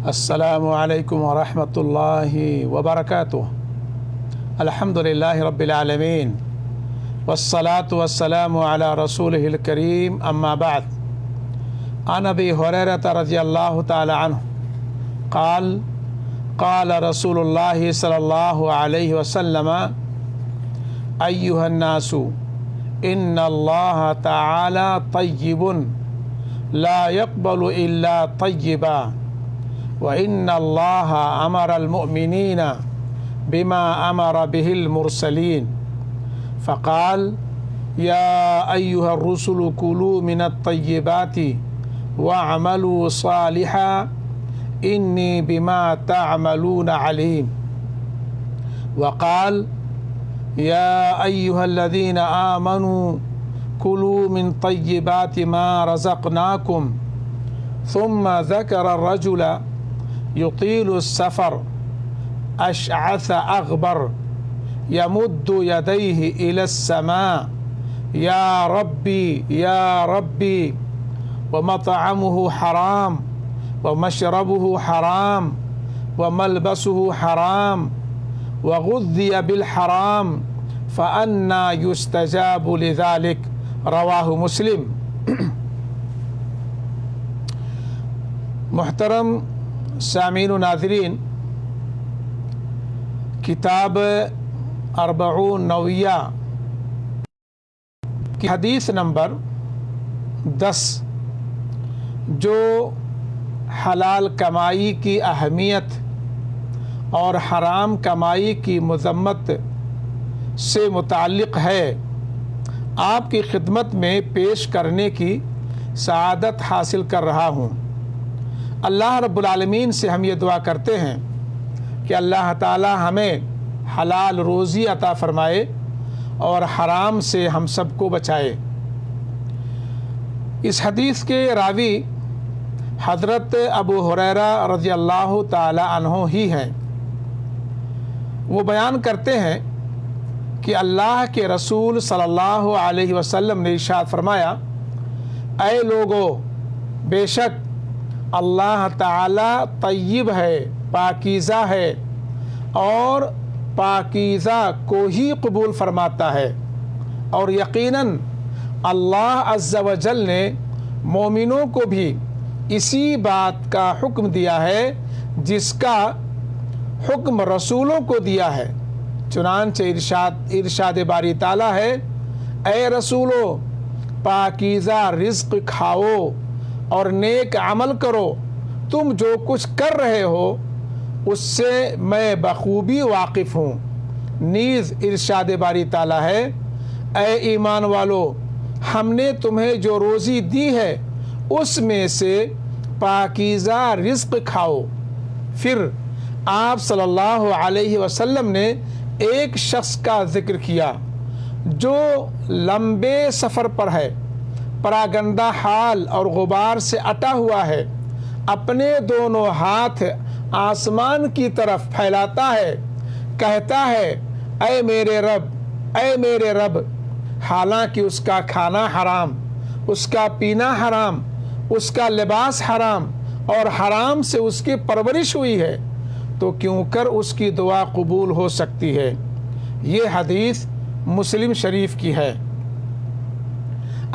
السلام علیکم ورحمۃ اللہ وبرکاتہ۔ الحمدللہ رب العالمین والصلاة والسلام علی رسولہ الکریم، اما بعد۔ عن ابی ہریرہ رضی اللہ تعالی عنہ قال قال رسول اللہ صلی اللہ علیہ وسلم ایھا الناس ان اللہ تعالی طیب لا يقبل الا طیبا وإن اللہ امر المؤمنین بما امر به المرسلین فقال یا ایھا الرسل کلوا من الطیبات واعملوا صالحا انی بما تعملون علیم وقال یا ایھا الذین آمنوا کلوا من طیبات ما رزقناکم ثم ذکر الرجل یطیل السفر اشعث اغبر یمد یدیہ الی السماء یا ربی ومطعمہ حرام ومشربہ حرام وملبسہ حرام وغذی بالحرام فأنا یستجاب لذلک، رواہ مسلم۔ محترم سامعین و ناظرین، کتاب اربعون نوویہ کی حدیث نمبر 10 جو حلال کمائی کی اہمیت اور حرام کمائی کی مذمت سے متعلق ہے، آپ کی خدمت میں پیش کرنے کی سعادت حاصل کر رہا ہوں۔ اللہ رب العالمین سے ہم یہ دعا کرتے ہیں کہ اللہ تعالی ہمیں حلال روزی عطا فرمائے اور حرام سے ہم سب کو بچائے۔ اس حدیث کے راوی حضرت ابو ہریرہ رضی اللہ تعالی عنہ ہی ہیں۔ وہ بیان کرتے ہیں کہ اللہ کے رسول صلی اللہ علیہ وسلم نے ارشاد فرمایا، اے لوگو، بے شک اللہ تعالی طیب ہے، پاکیزہ ہے، اور پاکیزہ کو ہی قبول فرماتا ہے، اور یقیناً اللہ عز و جل نے مومنوں کو بھی اسی بات کا حکم دیا ہے جس کا حکم رسولوں کو دیا ہے۔ چنانچہ ارشاد باری تعالیٰ ہے، اے رسولو، پاکیزہ رزق کھاؤ اور نیک عمل کرو، تم جو کچھ کر رہے ہو اس سے میں بخوبی واقف ہوں۔ نیز ارشاد باری تعالیٰ ہے، اے ایمان والو، ہم نے تمہیں جو روزی دی ہے اس میں سے پاکیزہ رزق کھاؤ۔ پھر آپ صلی اللہ علیہ وسلم نے ایک شخص کا ذکر کیا جو لمبے سفر پر ہے، پراگندہ حال اور غبار سے اٹا ہوا ہے، اپنے دونوں ہاتھ آسمان کی طرف پھیلاتا ہے، کہتا ہے، اے میرے رب، اے میرے رب، حالانکہ اس کا کھانا حرام، اس کا پینا حرام، اس کا لباس حرام اور حرام سے اس کی پرورش ہوئی ہے، تو کیوں کر اس کی دعا قبول ہو سکتی ہے؟ یہ حدیث مسلم شریف کی ہے۔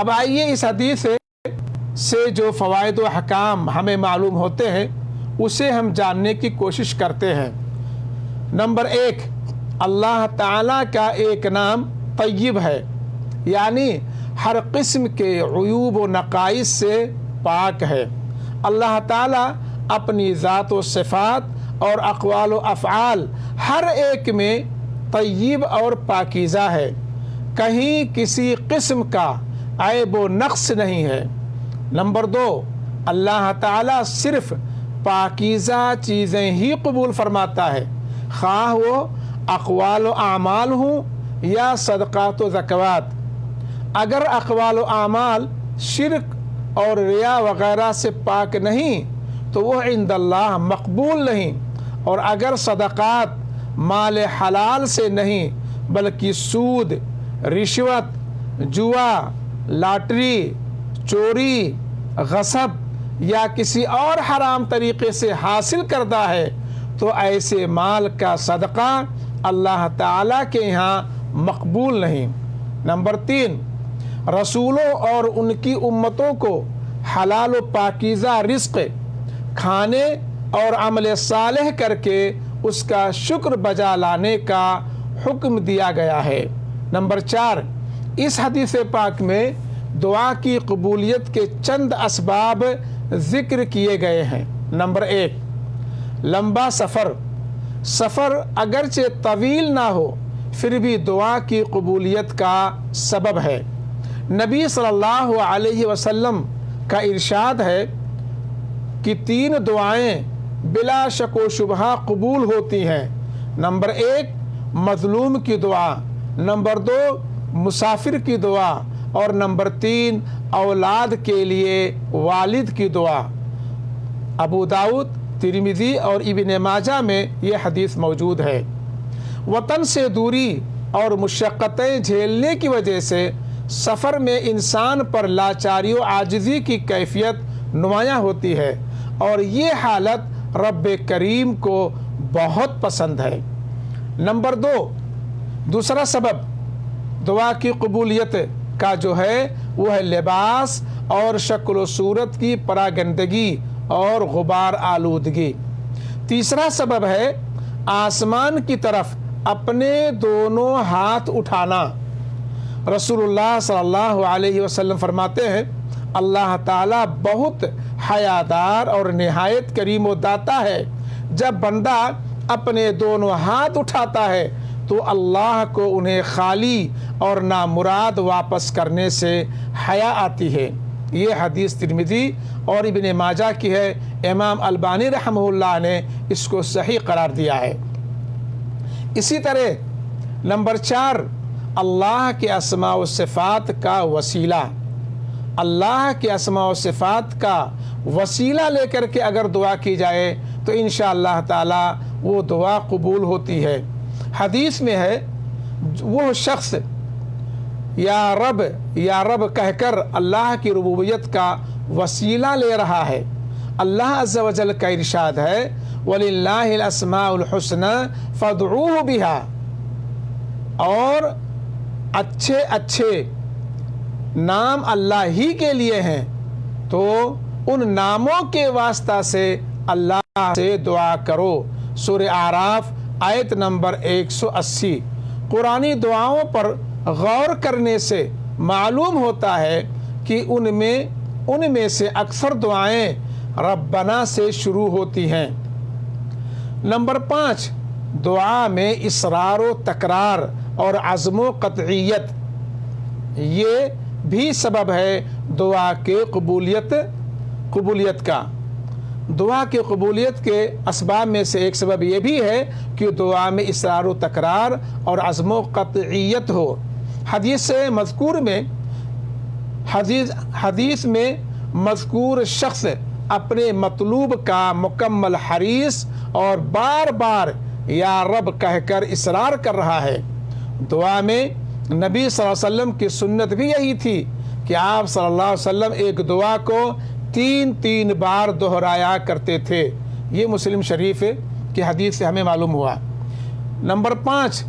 اب آئیے اس حدیث سے جو فوائد و احکام ہمیں معلوم ہوتے ہیں اسے ہم جاننے کی کوشش کرتے ہیں۔ نمبر 1، اللہ تعالیٰ کا ایک نام طیب ہے، یعنی ہر قسم کے عیوب و نقائص سے پاک ہے۔ اللہ تعالیٰ اپنی ذات و صفات اور اقوال و افعال ہر ایک میں طیب اور پاکیزہ ہے، کہیں کسی قسم کا عیب و نقص نہیں ہے۔ نمبر 2، اللہ تعالیٰ صرف پاکیزہ چیزیں ہی قبول فرماتا ہے، خواہ وہ اقوال و اعمال ہوں یا صدقات و زکوات۔ اگر اقوال و اعمال شرک اور ریا وغیرہ سے پاک نہیں تو وہ عند اللہ مقبول نہیں، اور اگر صدقات مال حلال سے نہیں بلکہ سود، رشوت، جوا، لاٹری، چوری، غصب یا کسی اور حرام طریقے سے حاصل کردہ ہے تو ایسے مال کا صدقہ اللہ تعالیٰ کے یہاں مقبول نہیں۔ نمبر 3، رسولوں اور ان کی امتوں کو حلال و پاکیزہ رزق کھانے اور عمل صالح کر کے اس کا شکر بجا لانے کا حکم دیا گیا ہے۔ نمبر 4، اس حدیث پاک میں دعا کی قبولیت کے چند اسباب ذکر کیے گئے ہیں۔ نمبر 1، لمبا سفر اگرچہ طویل نہ ہو پھر بھی دعا کی قبولیت کا سبب ہے۔ نبی صلی اللہ علیہ وسلم کا ارشاد ہے کہ 3 دعائیں بلا شک و شبہ قبول ہوتی ہیں۔ نمبر 1، مظلوم کی دعا، نمبر 2، مسافر کی دعا، اور نمبر 3، اولاد کے لیے والد کی دعا۔ ابو داؤد، ترمذی اور ابن ماجہ میں یہ حدیث موجود ہے۔ وطن سے دوری اور مشقتیں جھیلنے کی وجہ سے سفر میں انسان پر لاچاری و عاجزی کی کیفیت نمایاں ہوتی ہے، اور یہ حالت رب کریم کو بہت پسند ہے۔ نمبر 2، دوسرا سبب دعا کی قبولیت کا جو ہے وہ ہے لباس اور شکل و صورت کی پراگندگی اور غبار آلودگی۔ تیسرا سبب ہے آسمان کی طرف اپنے دونوں ہاتھ اٹھانا۔ رسول اللہ صلی اللہ علیہ وسلم فرماتے ہیں اللہ تعالیٰ بہت حیادار اور نہایت کریم و داتا ہے۔ جب بندہ اپنے دونوں ہاتھ اٹھاتا ہے تو اللہ کو انہیں خالی اور نامراد واپس کرنے سے حیا آتی ہے۔ یہ حدیث ترمذی اور ابن ماجہ کی ہے۔ امام البانی رحمہ اللہ نے اس کو صحیح قرار دیا ہے۔ اسی طرح نمبر 4، اللہ کے اسماء و صفات کا وسیلہ۔ اللہ کے اسماء و صفات کا وسیلہ لے کر کے اگر دعا کی جائے تو انشاءاللہ تعالی وہ دعا قبول ہوتی ہے۔ حدیث میں ہے وہ شخص یا رب کہہ کر اللہ کی ربوبیت کا وسیلہ لے رہا ہے۔ اللہ عز و جل کا ارشاد ہے وَلِلَّهِ الْأَسْمَاءُ الْحُسْنَى فَادْعُوهُ بِهَا، اور اچھے نام اللہ ہی کے لیے ہیں تو ان ناموں کے واسطہ سے اللہ سے دعا کرو۔ سورہ اعراف آیت نمبر 180۔ قرآنی دعاؤں پر غور کرنے سے معلوم ہوتا ہے کہ ان میں سے اکثر دعائیں ربنا سے شروع ہوتی ہیں۔ نمبر 5، دعا میں اصرار و تکرار اور عزم و قطعیت، یہ بھی سبب ہے دعا کے قبولیت کا۔ دعا کی قبولیت کے اسباب میں سے ایک سبب یہ بھی ہے کہ دعا میں اصرار و تکرار اور عزم و قطعیت ہو۔ حدیث میں مذکور شخص اپنے مطلوب کا مکمل حریص اور بار بار یا رب کہہ کر اصرار کر رہا ہے۔ دعا میں نبی صلی اللہ علیہ وسلم کی سنت بھی یہی تھی کہ آپ صلی اللہ علیہ وسلم ایک دعا کو 3 بار دہرایا کرتے تھے۔ یہ مسلم شریف کی حدیث سے ہمیں معلوم ہوا۔ نمبر 5،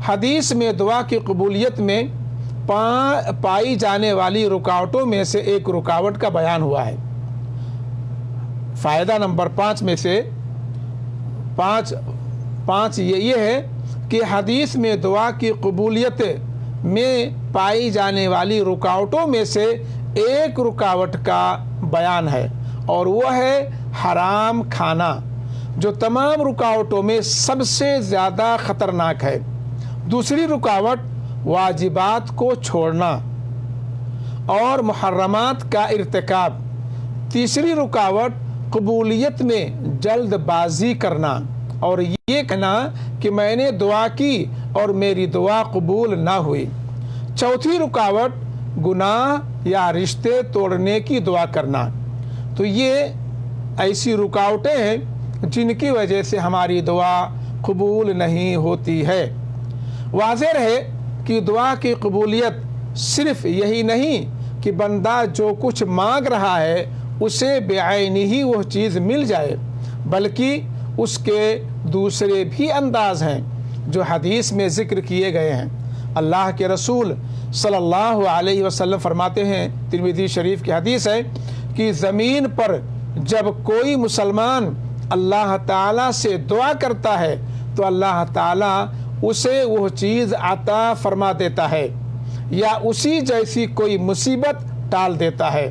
حدیث میں دعا کی قبولیت میں پائی جانے والی رکاوٹوں میں سے ایک رکاوٹ کا بیان ہوا ہے۔ فائدہ نمبر 5 میں سے 5 یہ ہے کہ حدیث میں دعا کی قبولیت میں پائی جانے والی رکاوٹوں میں سے ایک رکاوٹ کا بیان ہے، اور وہ ہے حرام کھانا، جو تمام رکاوٹوں میں سب سے زیادہ خطرناک ہے۔ دوسری رکاوٹ واجبات کو چھوڑنا اور محرمات کا ارتکاب۔ تیسری رکاوٹ قبولیت میں جلد بازی کرنا اور یہ کہنا کہ میں نے دعا کی اور میری دعا قبول نہ ہوئی۔ چوتھی رکاوٹ گناہ یا رشتے توڑنے کی دعا کرنا۔ تو یہ ایسی رکاوٹیں ہیں جن کی وجہ سے ہماری دعا قبول نہیں ہوتی ہے۔ واضح ہے کہ دعا کی قبولیت صرف یہی نہیں کہ بندہ جو کچھ مانگ رہا ہے اسے بعینی ہی وہ چیز مل جائے، بلکہ اس کے دوسرے بھی انداز ہیں جو حدیث میں ذکر کیے گئے ہیں۔ اللہ کے رسول صلی اللہ علیہ وسلم فرماتے ہیں، ترمذی شریف کی حدیث ہے کہ زمین پر جب کوئی مسلمان اللہ تعالیٰ سے دعا کرتا ہے تو اللہ تعالیٰ اسے وہ چیز عطا فرما دیتا ہے یا اسی جیسی کوئی مصیبت ٹال دیتا ہے،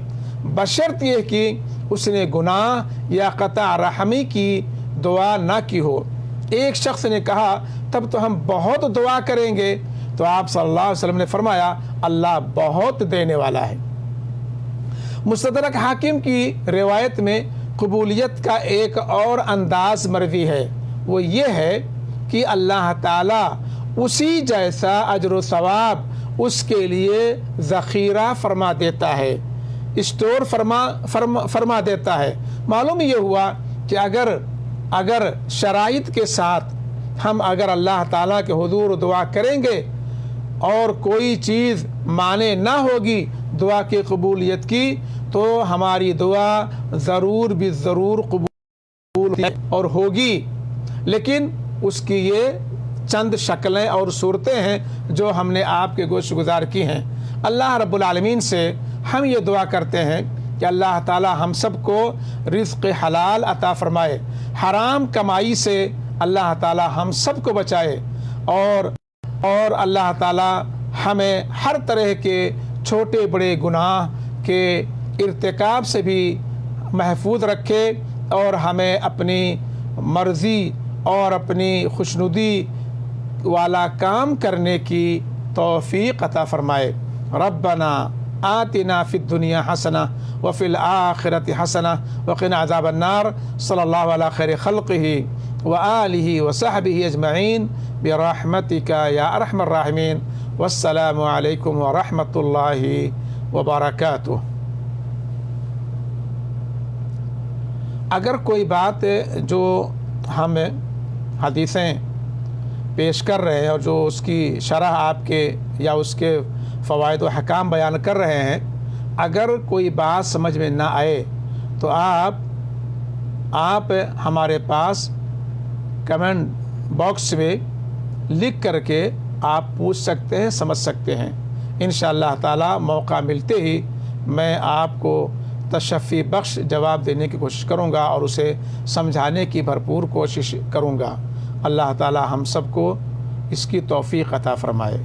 بشرط یہ کہ اس نے گناہ یا قطع رحمی کی دعا نہ کی ہو۔ ایک شخص نے کہا تب تو ہم بہت دعا کریں گے، تو آپ صلی اللہ علیہ وسلم نے فرمایا اللہ بہت دینے والا ہے۔ مستدرک حاکم کی روایت میں قبولیت کا ایک اور انداز مروی ہے، وہ یہ ہے کہ اللہ تعالیٰ اسی جیسا اجر و ثواب اس کے لیے ذخیرہ فرما دیتا ہے، اسٹور فرما دیتا ہے۔ معلوم یہ ہوا کہ اگر شرائط کے ساتھ ہم اگر اللہ تعالیٰ کے حضور دعا کریں گے اور کوئی چیز مانے نہ ہوگی دعا کی قبولیت کی، تو ہماری دعا ضرور بھی ضرور قبول اور ہوگی، لیکن اس کی یہ چند شکلیں اور صورتیں ہیں جو ہم نے آپ کے گوش گزار کی ہیں۔ اللہ رب العالمین سے ہم یہ دعا کرتے ہیں کہ اللہ تعالی ہم سب کو رزق حلال عطا فرمائے، حرام کمائی سے اللہ تعالی ہم سب کو بچائے، اور اللہ تعالی ہمیں ہر طرح کے چھوٹے بڑے گناہ کے ارتکاب سے بھی محفوظ رکھے، اور ہمیں اپنی مرضی اور اپنی خوشنودی والا کام کرنے کی توفیق عطا فرمائے۔ ربنا آتنا فی الدنیا حسنہ وفی الآخرۃ حسنہ وقنا عذاب النار۔ صلی اللہ علی خیر خلقہ وآلہ وصحبہ اجمعین برحمتک یا ارحم الراحمین۔ والسلام علیکم ورحمۃ اللہ وبرکاتہ۔ اگر کوئی بات جو ہم حدیثیں پیش کر رہے ہیں اور جو اس کی شرح آپ کے یا اس کے فوائد و حکام بیان کر رہے ہیں، اگر کوئی بات سمجھ میں نہ آئے تو آپ ہمارے پاس کمنٹ باکس میں لکھ کر کے آپ پوچھ سکتے ہیں، سمجھ سکتے ہیں۔ انشاءاللہ تعالی موقع ملتے ہی میں آپ کو تشفی بخش جواب دینے کی کوشش کروں گا اور اسے سمجھانے کی بھرپور کوشش کروں گا۔ اللہ تعالی ہم سب کو اس کی توفیق عطا فرمائے۔